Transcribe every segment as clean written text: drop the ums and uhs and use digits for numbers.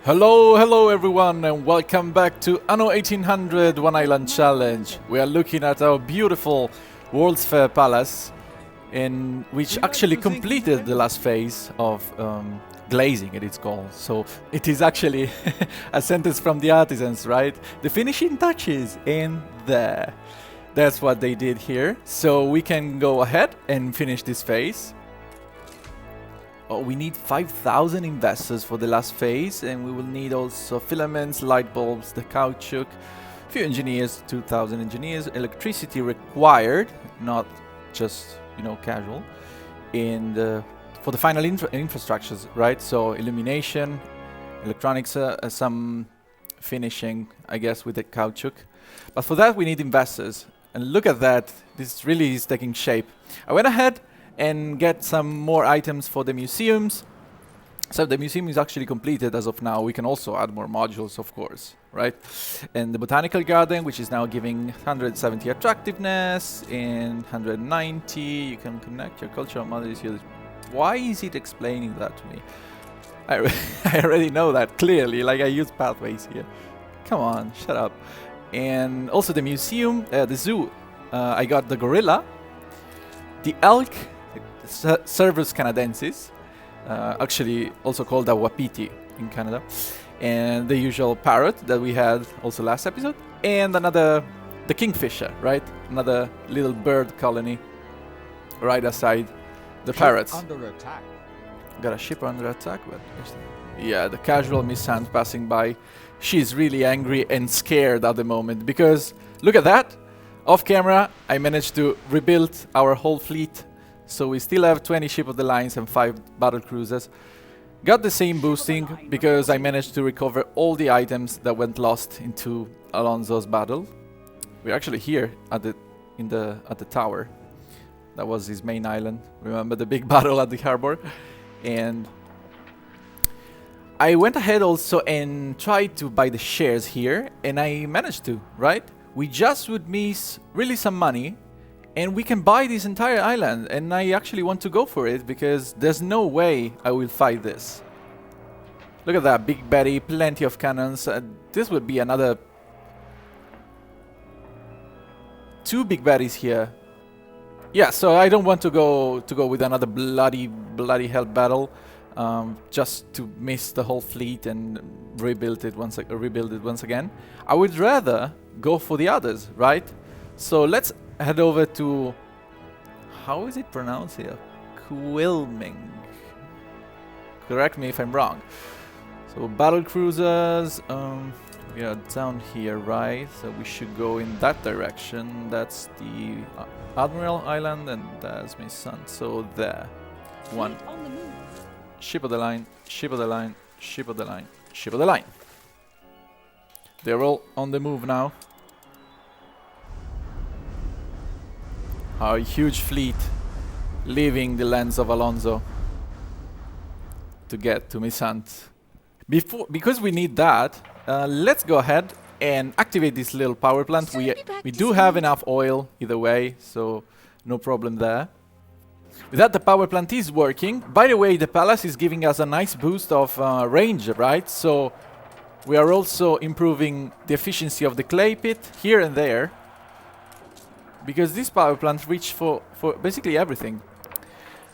Hello everyone, and welcome back to Anno 1800 One Island Challenge. We are looking at our beautiful World's Fair Palace, in which actually completed the last phase of glazing, it is called. So it is actually a sentence from the artisans, right? The finishing touches, and there. That's what they did here. So we can go ahead and finish this phase. Oh, we need 5,000 investors for the last phase, and we will need also filaments, light bulbs, the caoutchouc, few engineers, 2,000 engineers, electricity required, not just, casual, and for the final infrastructures, right? So illumination, electronics, some finishing, I guess, with the caoutchouc. But for that, we need investors. And look at that, this really is taking shape. I went ahead and get some more items for the museums. So the museum is actually completed as of now. We can also add more modules, of course, right? And the botanical garden, which is now giving 170 attractiveness and 190. You can connect your cultural modules here. Why is it explaining that to me? I already know that clearly, like I use pathways here. Come on, shut up. And also the museum, the zoo, I got the gorilla, the elk, Cervus canadensis, actually also called a wapiti in Canada, and the usual parrot that we had also last episode, and the kingfisher, right? Another little bird colony right aside the parrots. Under attack. Got a ship under attack, but yeah, the casual Miss Hunt passing by. She's really angry and scared at the moment because look at that. Off camera, I managed to rebuild our whole fleet. So we still have 20 ship of the lines and 5 battle cruisers. Got the same boosting because I managed to recover all the items that went lost into Alonso's battle. We're actually here at the tower. That was his main island. Remember the big battle at the harbor? And I went ahead also and tried to buy the shares here, and I managed to, right? We just would miss really some money, and we can buy this entire island, and I actually want to go for it because there's no way I will fight this. Look at that, big Betty, plenty of cannons. This would be another 2 big Betties here. Yeah, so I don't want to go with another bloody hell battle, just to miss the whole fleet and rebuild it once again. I would rather go for the others, right? So let's head over to, how is it pronounced here? Quilming. Correct me if I'm wrong. So battle cruisers, we are down here, right? So we should go in that direction. That's the Admiral Island, and that's my son. So there, one. Ship of the line, ship of the line, ship of the line, ship of the line. They're all on the move now. Our huge fleet leaving the lands of Alonso to get to Misant. Because we need that, let's go ahead and activate this little power plant. We do have enough oil either way, so no problem there. With that, the power plant is working. By the way, the palace is giving us a nice boost of range, right? So we are also improving the efficiency of the clay pit here and there, because this power plant reached for basically everything.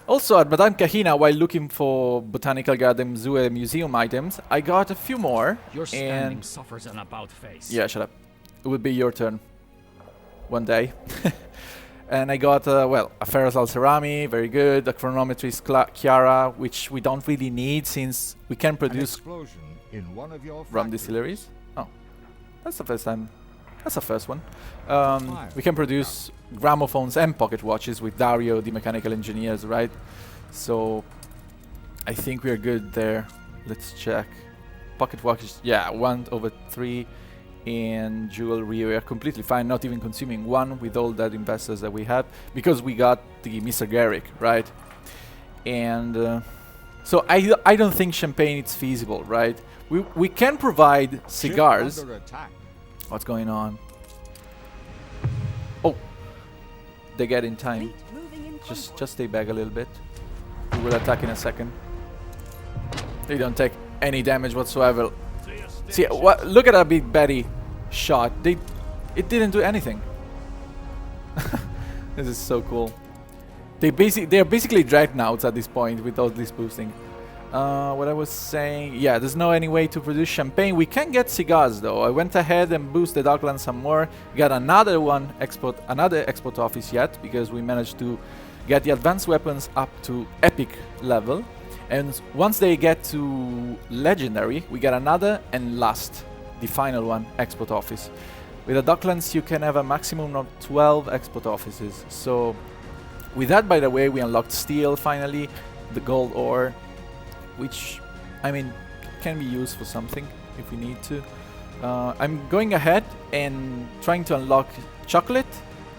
Also at Madame Kahina, while looking for botanical garden, zoo, and museum items, I got a few more. Your standing suffers an about face. Yeah, shut up. It will be your turn one day. And I got, a Ferrous Alcerami, very good. A Chronometrist Chiara, which we don't really need since we can produce in one of your rum distilleries. Oh, that's the first time. That's the first one. We can produce gramophones and pocket watches with Dario, the mechanical engineers, right? So I think we are good there. Let's check. Pocket watches, yeah, 1/3. And jewelry, we are completely fine, not even consuming one with all that investors that we had, because we got the Mr. Garrick, right? And so I don't think champagne is feasible, right? We can provide cigars. What's going on? Oh, they get in time. Just stay back a little bit. We will attack in a second. They don't take any damage whatsoever. See, what? Look at that Big Betty shot. It didn't do anything. This is so cool. They're basically dreadnoughts at this point with all this boosting. What I was saying, yeah, there's no any way to produce champagne. We can get cigars though. I went ahead and boosted Dockland some more. Got another export office yet, because we managed to get the advanced weapons up to epic level. And once they get to legendary, we get another and last, the final one, export office. With the Docklands you can have a maximum of 12 export offices. So with that, by the way, we unlocked steel finally, the gold ore, which, I mean, can be used for something if we need to. I'm going ahead and trying to unlock chocolate,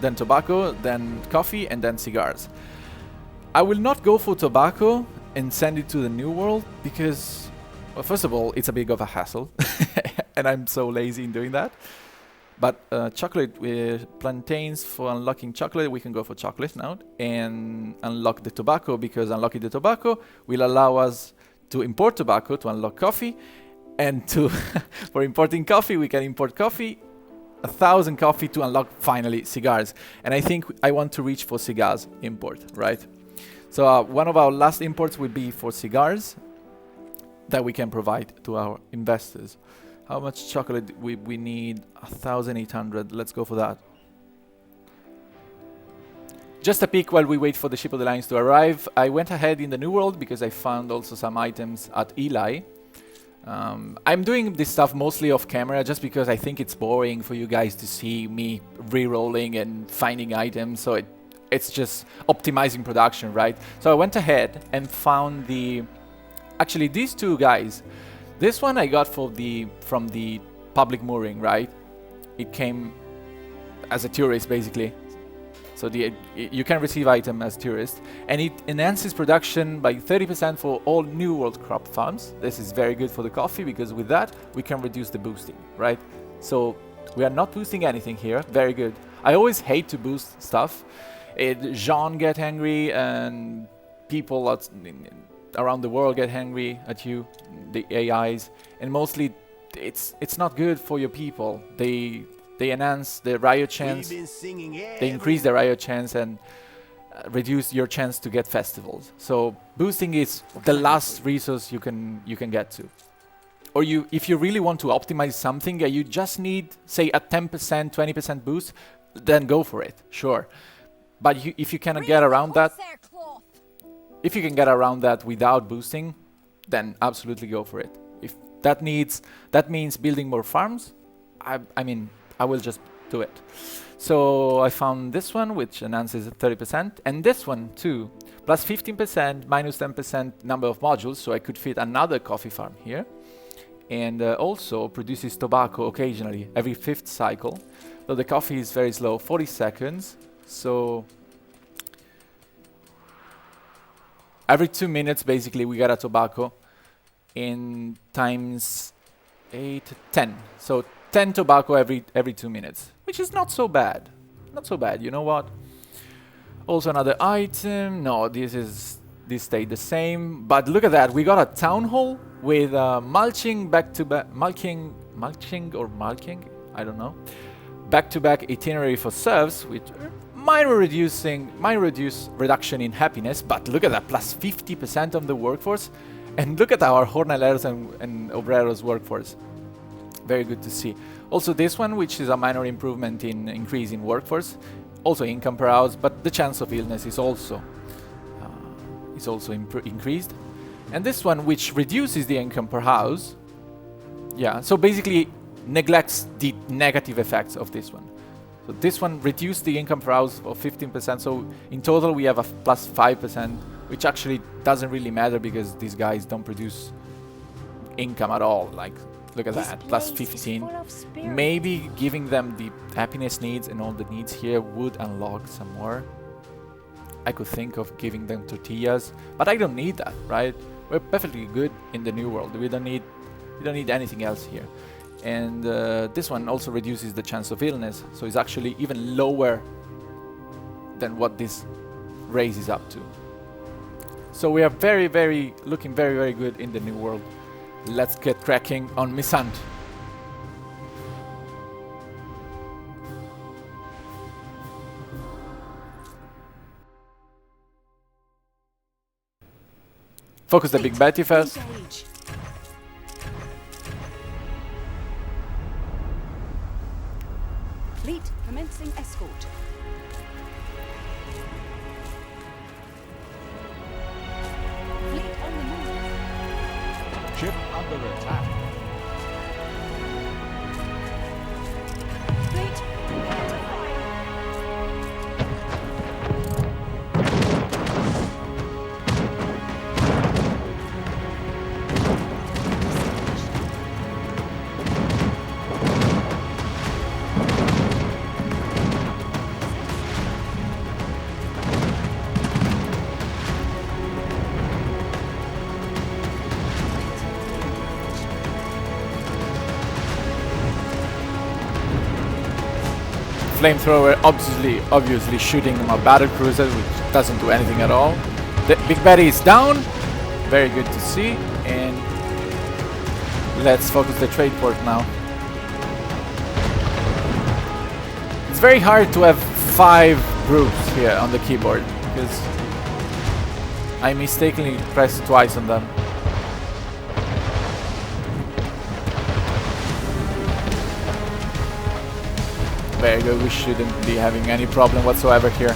then tobacco, then coffee, and then cigars. I will not go for tobacco and send it to the new world because, well, first of all, it's a bit of a hassle and I'm so lazy in doing that. But chocolate with plantains, for unlocking chocolate, we can go for chocolate now and unlock the tobacco, because unlocking the tobacco will allow us to import tobacco to unlock coffee, and to for importing coffee we can import coffee, 1,000 coffee to unlock finally cigars. And I think I want to reach for cigars import, right? So one of our last imports will be for cigars that we can provide to our investors. How much chocolate we need? 1,800. Let's go for that. Just a peek while we wait for the ship of the lines to arrive. I went ahead in the new world because I found also some items at Eli. I'm doing this stuff mostly off camera just because I think it's boring for you guys to see me re-rolling and finding items, so it's just optimizing production, right? So I went ahead and found actually these two guys. This one I got from the public mooring, right? It came as a tourist basically. So you can receive item as tourist, and it enhances production by 30% for all new world crop farms. This is very good for the coffee because with that we can reduce the boosting, right? So we are not boosting anything here. Very good. I always hate to boost stuff. Jean get angry and people around the world get angry at you, the AIs, and mostly it's not good for your people. They enhance the riot chance, they increase the riot chance and reduce your chance to get festivals. So boosting is the last resource you can get to. Or if you really want to optimize something, you just need, say, a 10%, 20% boost, then go for it, sure. But if you cannot get around that, if you can get around that without boosting, then absolutely go for it. If that means building more farms, I mean, I will just do it. So I found this one, which enhances 30%, and this one too, plus 15%, minus 10% number of modules, so I could fit another coffee farm here. And also produces tobacco occasionally, every 5th cycle. Though the coffee is very slow, 40 seconds. So every 2 minutes, basically, we get a tobacco in times 8, 10. So 10 tobacco every 2 minutes, which is not so bad. Not so bad, you know what? Also another item. No, this stayed the same. But look at that, we got a town hall with mulching back-to-back, mulching, I don't know. Back-to-back itinerary for serfs, with minor reduction in happiness. But look at that, plus 50% on the workforce. And look at our jornaleros and obreros workforce. Very good to see. Also this one, which is a minor improvement in increase in workforce, also income per house, but the chance of illness is also increased. And this one, which reduces the income per house, yeah, so basically neglects the negative effects of this one. So this one reduced the income per house of 15%, so in total we have a plus 5%, which actually doesn't really matter because these guys don't produce income at all. Like, look at that, plus 15. Maybe giving them the happiness needs and all the needs here would unlock some more. I could think of giving them tortillas, but I don't need that, right? We're perfectly good in the new world. We don't need anything else here. And this one also reduces the chance of illness, so it's actually even lower than what this raises up to. So we are looking very, very good in the new world. Let's get cracking on Missant. Focus the Big Betty first. Engage. Fleet commencing escort. Fleet on the move. Ship under attack. Fleet prepare to fire. Flamethrower obviously shooting my battle cruiser, which doesn't do anything at all. The Big Betty is down. Very good to see. And let's focus the trade port now. It's very hard to have 5 groups here on the keyboard because I mistakenly pressed twice on them. Very good, we shouldn't be having any problem whatsoever here.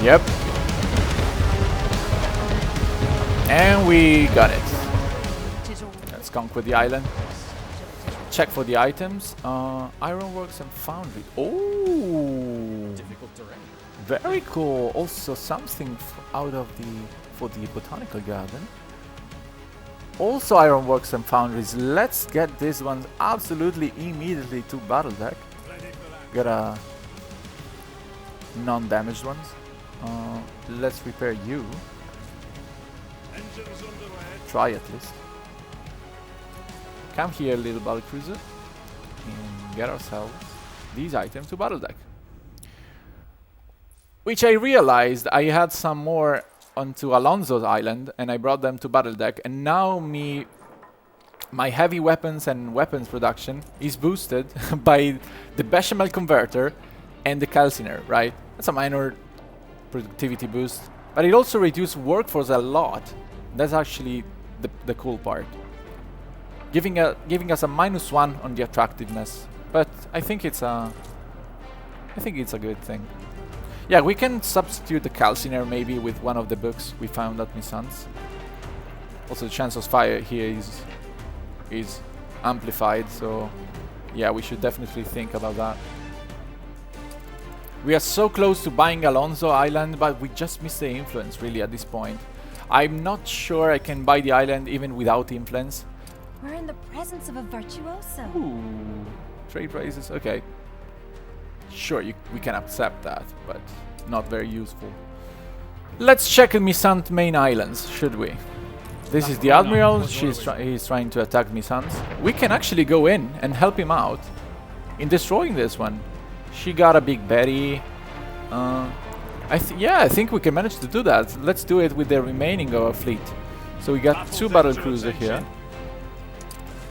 Yep. And we got it. Let's conquer the island. Check for the items. Ironworks and Foundry. Oh! Difficult terrain. Very cool. Also something out of for the botanical garden. Also Ironworks and Foundries. Let's get these ones absolutely immediately to battle deck. Get a non-damaged ones. Let's repair you. Try at least. Come here, little battle cruiser, and get ourselves these items to battle deck. Which I realized I had some more onto Alonso's island, and I brought them to battle deck, and now my heavy weapons and weapons production is boosted by the bechamel converter and the calciner, right? That's a minor productivity boost, but it also reduced workforce a lot. That's actually the cool part, giving us a -1 on the attractiveness. But I think it's a good thing. Yeah, we can substitute the calciner maybe with one of the books we found at Missant's. Also, the chance of fire here is amplified, so yeah, we should definitely think about that. We are so close to buying Alonso Island, but we just missed the influence really at this point. I'm not sure I can buy the island even without influence. We're in the presence of a virtuoso. Ooh, trade prices, okay. Sure, we can accept that, but not very useful. Let's check Missant main islands, should we? This is the Admiral, he's trying to attack Missant. We can actually go in and help him out in destroying this one. She got a Big Betty. I think we can manage to do that. Let's do it with the remaining of our fleet. So we got 2 battle cruisers here.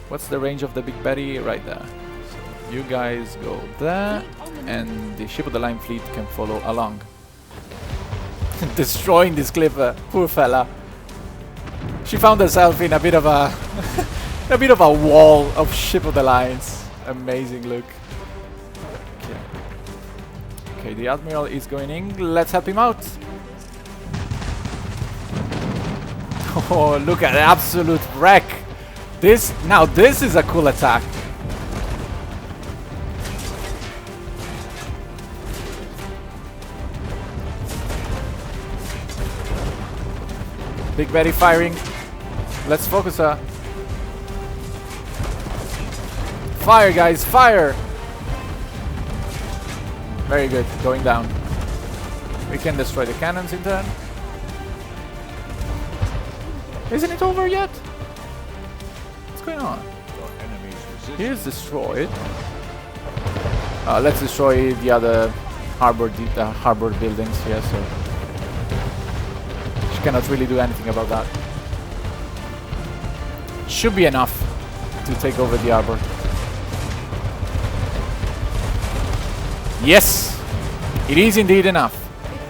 What's the range of the Big Betty? Right there. So you guys go there, and the ship of the line fleet can follow along. Destroying this clipper, poor fella. She found herself in a bit of a wall of ship of the lines. Amazing look. Okay, the Admiral is going in. Let's help him out. Oh, look at the absolute wreck. This is a cool attack. Big Betty firing. Let's focus her. Fire, guys, fire! Very good, going down. We can destroy the cannons in turn. Isn't it over yet? What's going on? Here's destroyed. Let's destroy the other harbor buildings here. So She cannot really do anything about that. Should be enough to take over the harbor. Yes! It is indeed enough.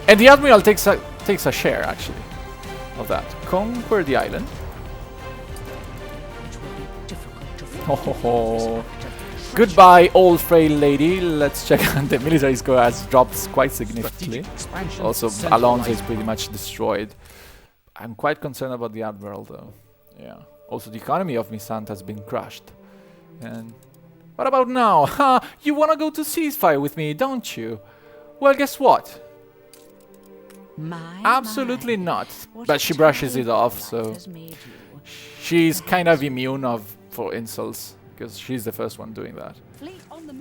And the Admiral takes a share, actually, of that. Conquer the island. Oh, goodbye, old frail lady. Let's check on the military score has dropped quite significantly. Also, Alonso is pretty much destroyed. I'm quite concerned about the Admiral, though. Yeah. Also, the economy of Misant has been crushed. And what about now? Ha! You wanna go to ceasefire with me, don't you? Well, guess what? Absolutely not. But she brushes it off, so she's kind of immune for insults because she's the first one doing that.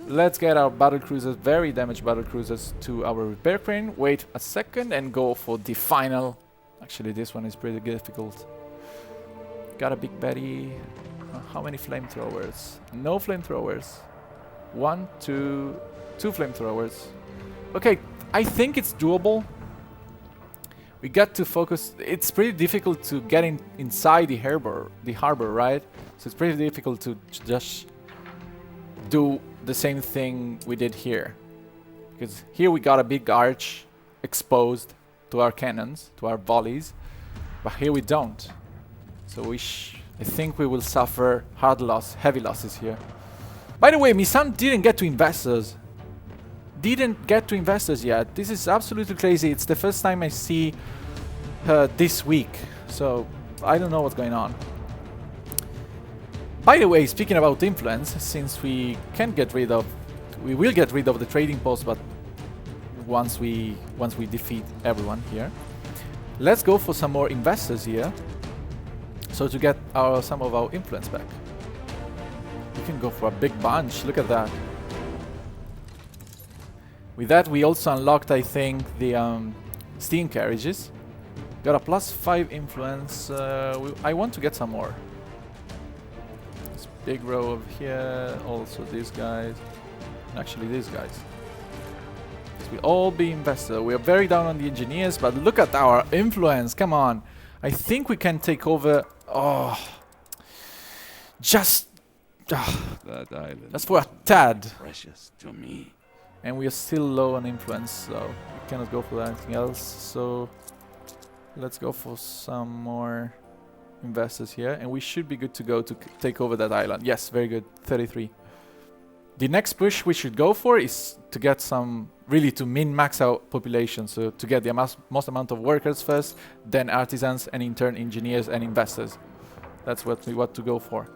Let's get our battle cruisers, very damaged battle cruisers, to our repair crane. Wait a second and go for the final. Actually, this one is pretty difficult. Got a big Betty. How many flamethrowers? No flamethrowers. Two flamethrowers. Okay, I think it's doable. We got to focus. It's pretty difficult to get inside the harbor, right? So it's pretty difficult to just do the same thing we did here, because here we got a big arch exposed to our cannons, to our volleys, but here we don't. So I think we will suffer heavy losses here. By the way, Misan didn't get to investors. Yet. This is absolutely crazy. It's the first time I see her this week. So I don't know what's going on. By the way, speaking about influence, since we will get rid of the trading post, but once we defeat everyone here, let's go for some more investors here. So to get some of our influence back. We can go for a big bunch. Look at that. With that, we also unlocked, I think, the steam carriages. Got a +5 influence. I want to get some more. This big row over here. Also these guys. And actually these guys. This will all be invested. We are very down on the engineers, but look at our influence. Come on. I think we can take over. Oh. Just that island. Just for a tad. Precious to me. And we are still low on influence, so we cannot go for anything else. So let's go for some more investors here, and we should be good to go to take over that island. Yes, very good. 33. The next push we should go for is to get to min-max our population, so to get the most amount of workers first, then artisans, and in turn engineers and investors. That's what we want to go for.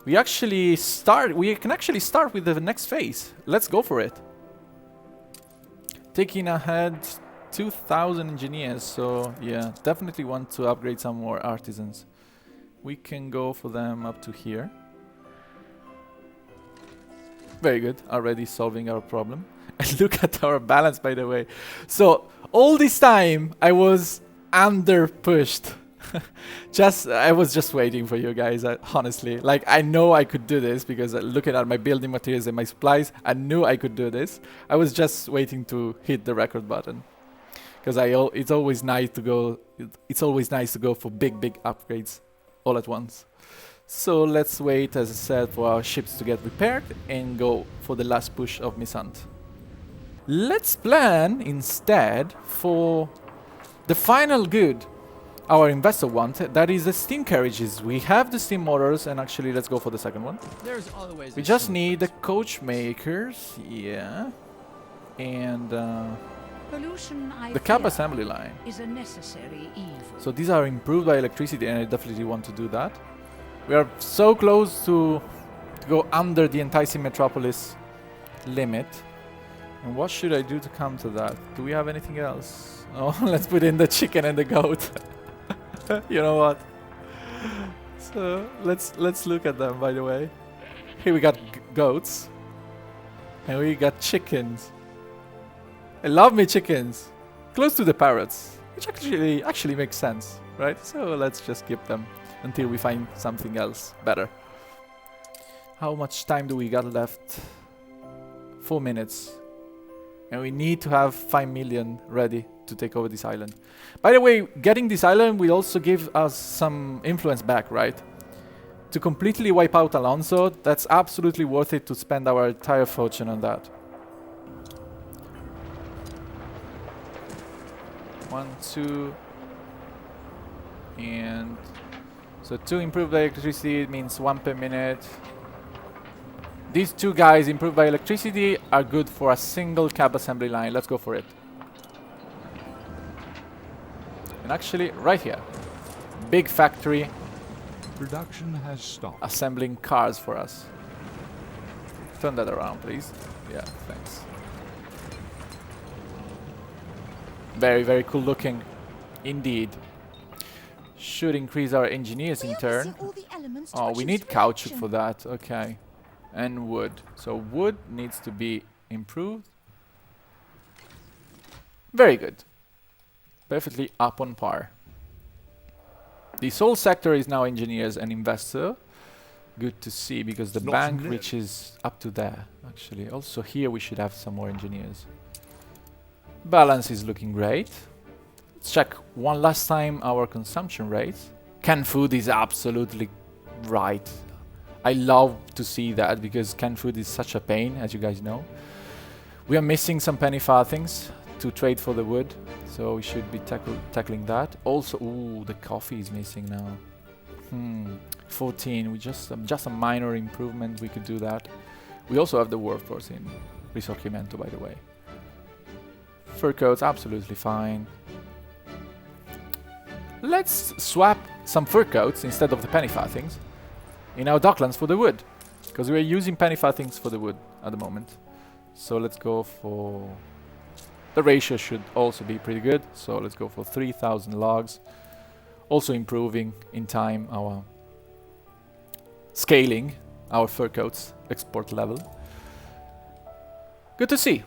We can actually start with the next phase. Let's go for it. Taking ahead 2,000 engineers, so yeah, definitely want to upgrade some more artisans. We can go for them up to here. Very good, already solving our problem. And look at our balance, by the way. So all this time I was under pushed. I was just waiting for you guys, honestly. Like, I know I could do this because looking at my building materials and my supplies, I knew I could do this. I was just waiting to hit the record button because it's always nice to go. It's always nice to go for big upgrades all at once. So let's wait, as I said, for our ships to get repaired and go for the last push of Misant. Let's plan instead for the final good our investor want, that is the steam carriages. We have the steam motors, and actually let's go for the second one. We just need the coach makers, yeah, and the cab assembly line. Is a necessary evil. So these are improved by electricity, and I definitely want to do that. We are so close to go under the enticing metropolis limit. And what should I do to come to that? Do we have anything else? Oh, let's put in the chicken and the goat. You know what? So let's look at them, by the way. Here we got goats. And we got chickens. I love me chickens. Close to the parrots. Which actually makes sense, right? So let's just keep them until we find something else better. How much time do we got left? 4 minutes. And we need to have 5 million ready to take over this island. By the way, getting this island will also give us some influence back, right? To completely wipe out Alonso, that's absolutely worth it to spend our entire fortune on that. 1, 2, and so 2 improved by electricity means 1 per minute. These 2 guys improved by electricity are good for a single cab assembly line. Let's go for it. And actually, right here, big factory Production has stopped. assembling cars for us. Turn that around, please. Yeah, thanks. Very, very cool looking indeed. Should increase our engineers in turn. Oh, we need caoutchouc for that. Okay. And wood. So wood needs to be improved. Very good. Perfectly up on par. The sole sector is now engineers and investor. Good to see, because the bank reaches up to there, actually. Also here we should have some more engineers. Balance is looking great. Let's check one last time our consumption rates. Canned food is absolutely right. I love to see that, because canned food is such a pain, as you guys know. We are missing some penny farthings to trade for the wood, so we should be tackling that. Also, ooh, the coffee is missing now. 14. We just a minor improvement. We could do that. We also have the workforce in Risorgimento, by the way. Fur coats, absolutely fine. Let's swap some fur coats instead of the penny farthings in our docklands for the wood, because we are using penny farthings for the wood at the moment. So let's go for... The ratio should also be pretty good, so let's go for 3,000 logs. Also improving in time our scaling, our fur coats export level. Good to see.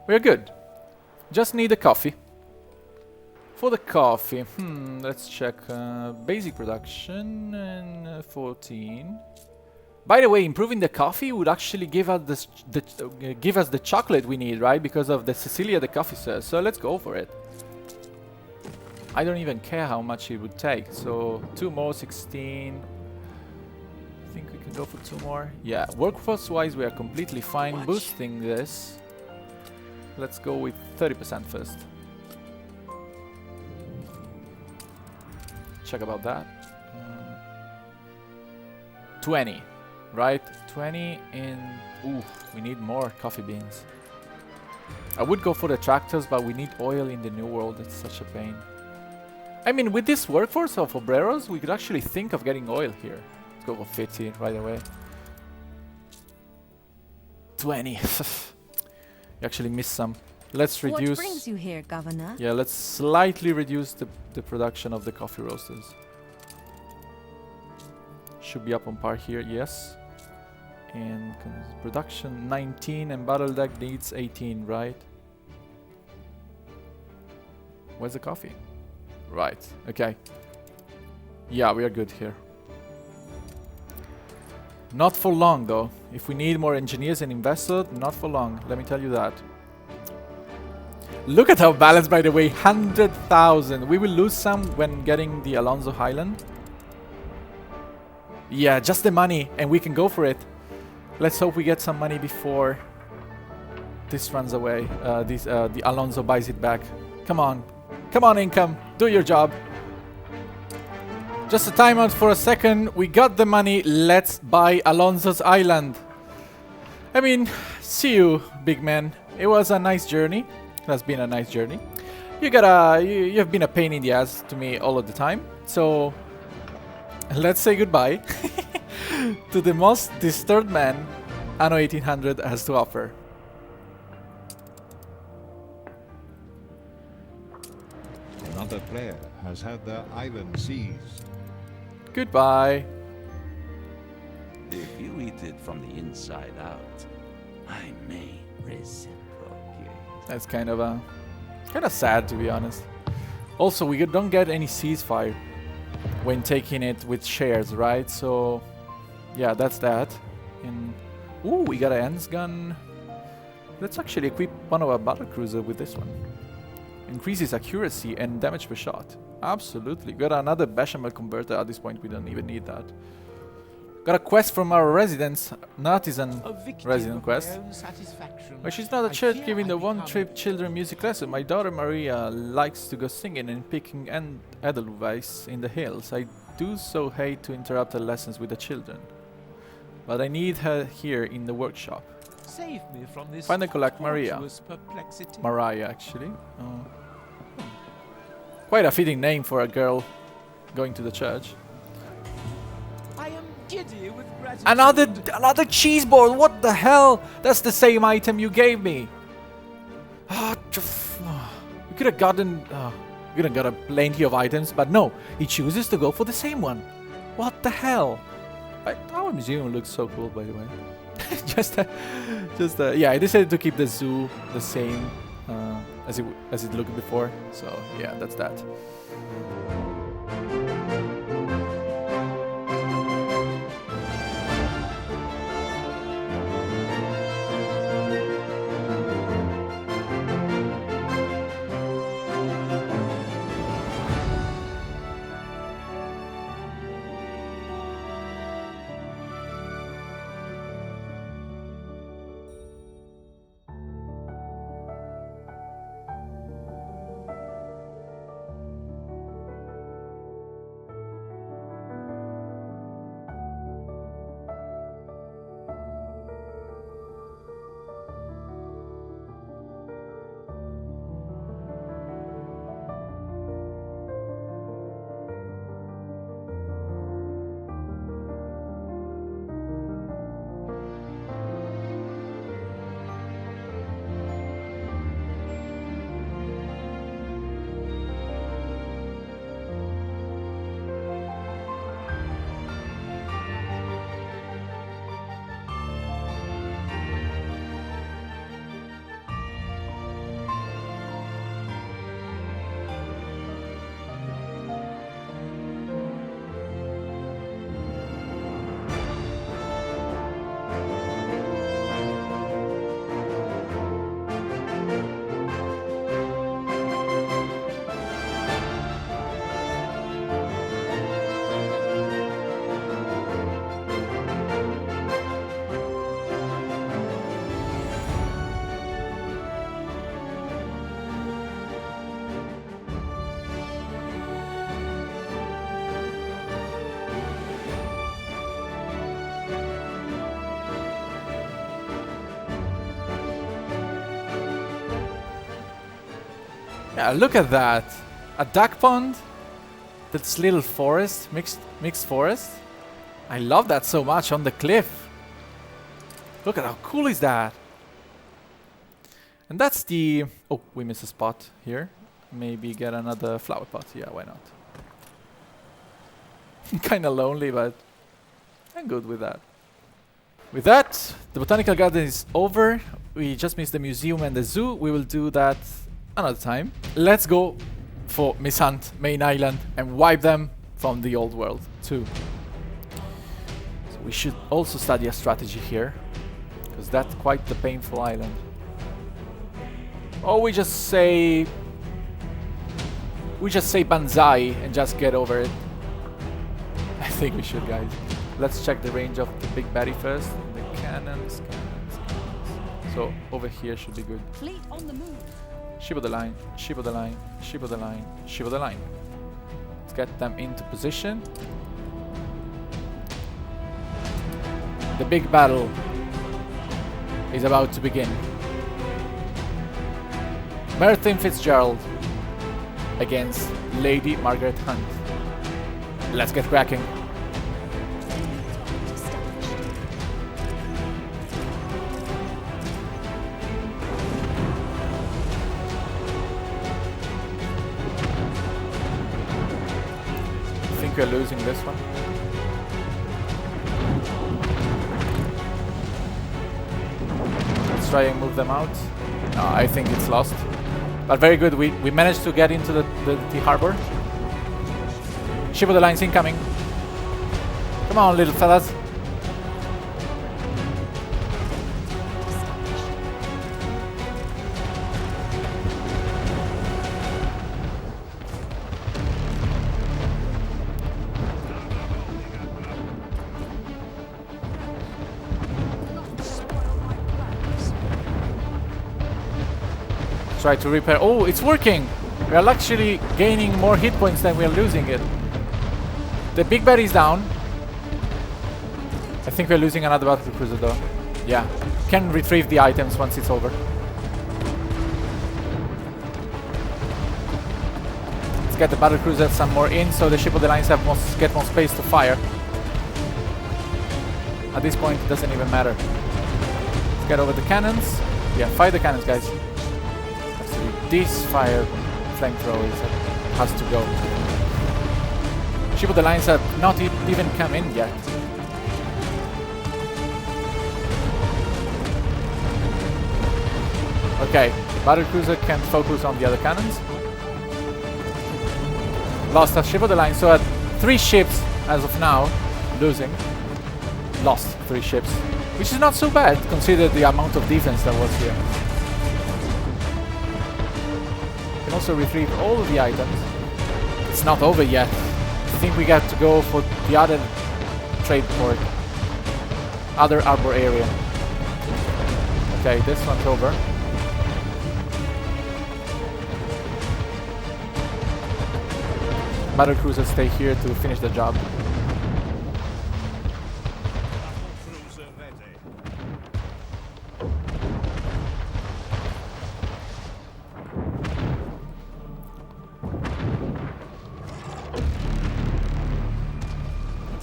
We're good. Just need a coffee. For the coffee, let's check basic production and 14. By the way, improving the coffee would actually give us give us the chocolate we need, right? Because of the Cecilia the coffee says. So let's go for it. I don't even care how much it would take. So 2 more, 16. I think we can go for 2 more. Yeah, workforce-wise we are completely fine. Boosting this. Let's go with 30% first. Check about that. 20, right? 20 in... Ooh, we need more coffee beans. I would go for the tractors, but we need oil in the new world. It's such a pain. I mean, with this workforce of obreros, we could actually think of getting oil here. Let's go for 50 right away. 20. You actually missed some. Let's reduce... What brings you here, Governor? Yeah, let's slightly reduce the production of the coffee roasters. Should be up on par here, yes. And production 19 and battle deck needs 18, right? Where's the coffee? Right, okay. Yeah, we are good here. Not for long though. If we need more engineers and investors, not for long, let me tell you that. Look at our balance, by the way, 100,000. We will lose some when getting the Alonso Highland. Yeah, just the money, and we can go for it. Let's hope we get some money before this runs away. The Alonso buys it back. Come on. Come on, income. Do your job. Just a timeout for a second. We got the money. Let's buy Alonso's island. I mean, see you, big man. It was a nice journey. It has been a nice journey. You have been a pain in the ass to me all of the time. So let's say goodbye to the most disturbed man Anno 1800 has to offer. Another player has had their island seized. Goodbye. If you eat it from the inside out, I may reciprocate. That's kind of sad, to be honest. Also, we don't get any ceasefire when taking it with shares, right? So yeah, that's that. And ooh, we got a Ends gun. Let's actually equip one of our battlecruiser with this one. Increases accuracy and damage per shot. Absolutely. Got another bechamel converter. At this point, we don't even need that. Got a quest from our residents, an artisan resident quest. But she's not a church giving the one-trip children music lesson. My daughter Maria likes to go singing and picking and edelweiss in the hills. I do so hate to interrupt her lessons with the children, but I need her here in the workshop. Save me from this. Find and collect Maria. Perplexity. Mariah, actually. Oh. Quite a fitting name for a girl going to the church. I am giddy with gratitude. Another cheese board. What the hell? That's the same item you gave me. We could have gotten. We could have got plenty of items, but no. He chooses to go for the same one. What the hell? Our museum looks so cool, by the way. Yeah. I decided to keep the zoo the same as it looked before. So yeah, that's that. Yeah, look at that. A duck pond. That's little forest, mixed forest. I love that so much on the cliff. Look at how cool is that. And that's the... Oh, we missed a spot here. Maybe get another flower pot. Yeah, why not? Kinda lonely, but I'm good with that. With that, the botanical garden is over. We just missed the museum and the zoo. We will do that another time. Let's go for Miss Hunt, Main Island, and wipe them from the old world too. So we should also study a strategy here, because that's quite the painful island. Or we just say banzai and just get over it. I think we should, guys. Let's check the range of the big baddie first. The cannons. So over here should be good. Fleet on the move. Ship of the line, ship of the line, ship of the line, ship of the line. Let's get them into position. The big battle is about to begin. Martin Fitzgerald against Lady Margaret Hunt. Let's get cracking. I think we're losing this one. Let's try and move them out. No, I think it's lost. But very good, we managed to get into the harbor. Ship of the line's incoming. Come on, little fellas. Try to repair. Oh, it's working! We are actually gaining more hit points than we are losing it. The big bad is down. I think we're losing another battle cruiser though. Yeah. Can retrieve the items once it's over. Let's get the battle cruiser some more in so the ship of the lines have get more space to fire. At this point it doesn't even matter. Let's get over the cannons. Yeah, fire the cannons, guys. Actually, this fire flamethrowers has to go. Ship of the lines have not even come in yet. Okay, battle cruiser can focus on the other cannons. Lost a ship of the line, so at 3 ships as of now, losing. Lost 3 ships, which is not so bad considering the amount of defense that was here. Can also retrieve all of the items. It's not over yet. I think we got to go for the other trade port, other arbor area. Okay, this one's over. Battle cruisers stay here to finish the job.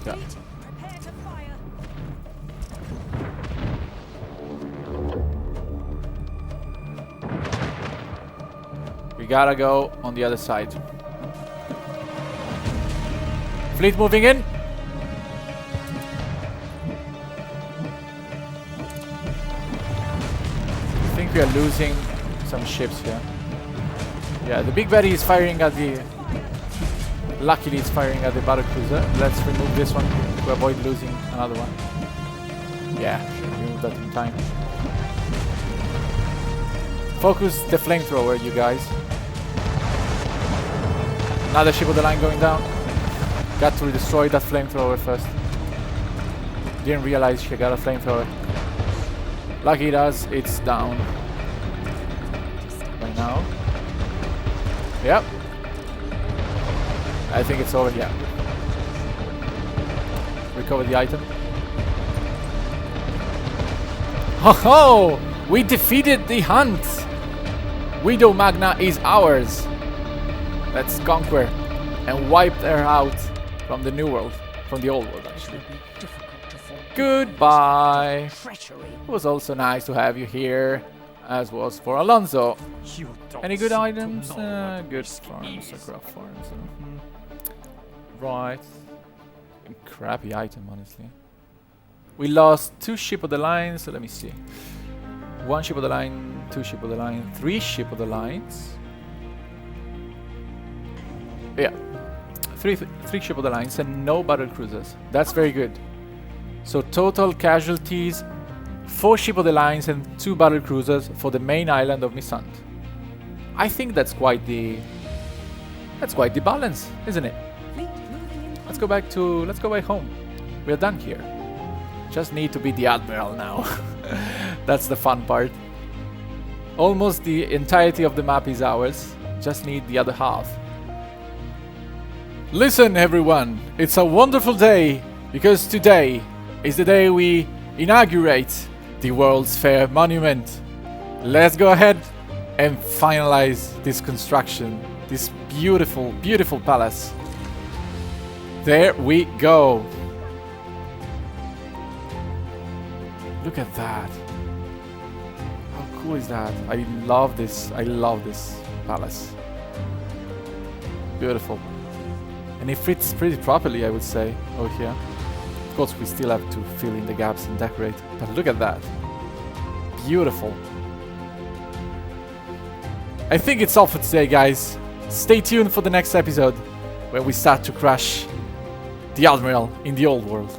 Okay. Prepare to fire. We gotta go on the other side. Fleet moving in. I think we are losing some ships here. Yeah, the big baddie is firing at the... Luckily it's firing at the battle cruiser. Let's remove this one to avoid losing another one. Yeah, remove that in time. Focus the flamethrower, you guys. Another ship of the line going down. Got to destroy that flamethrower first. Didn't realize she got a flamethrower. Lucky it does, it's down. Right now. Yep. I think it's over, yeah. Recover the item. Ho ho! We defeated the hunt! Widow Magna is ours! Let's conquer and wipe her out from the new world. From the old world, actually. Goodbye! It was also nice to have you here, as was for Alonso. Any good items? Good farms, craft farms. Right. Crappy item, honestly. We lost 2 ship of the line, so let me see. 1 ship of the line, 2 ship of the line, 3 ship of the lines. Yeah. 3 ship of the lines and no battle cruisers. That's very good. So total casualties, 4 ship of the lines and 2 battle cruisers for the main island of Missant. I think that's quite the balance, isn't it? Let's go back home. We're done here. Just need to be the admiral now. That's the fun part. Almost the entirety of the map is ours. Just need the other half. Listen everyone, it's a wonderful day because today is the day we inaugurate the World's Fair Monument. Let's go ahead and finalize this construction, this beautiful, beautiful palace. There we go. Look at that. How cool is that? I love this. I love this palace. Beautiful. And it fits pretty properly, I would say, over here. Of course, we still have to fill in the gaps and decorate. But look at that. Beautiful. I think it's all for today, guys. Stay tuned for the next episode, where we start to crush the Admiral in the old world.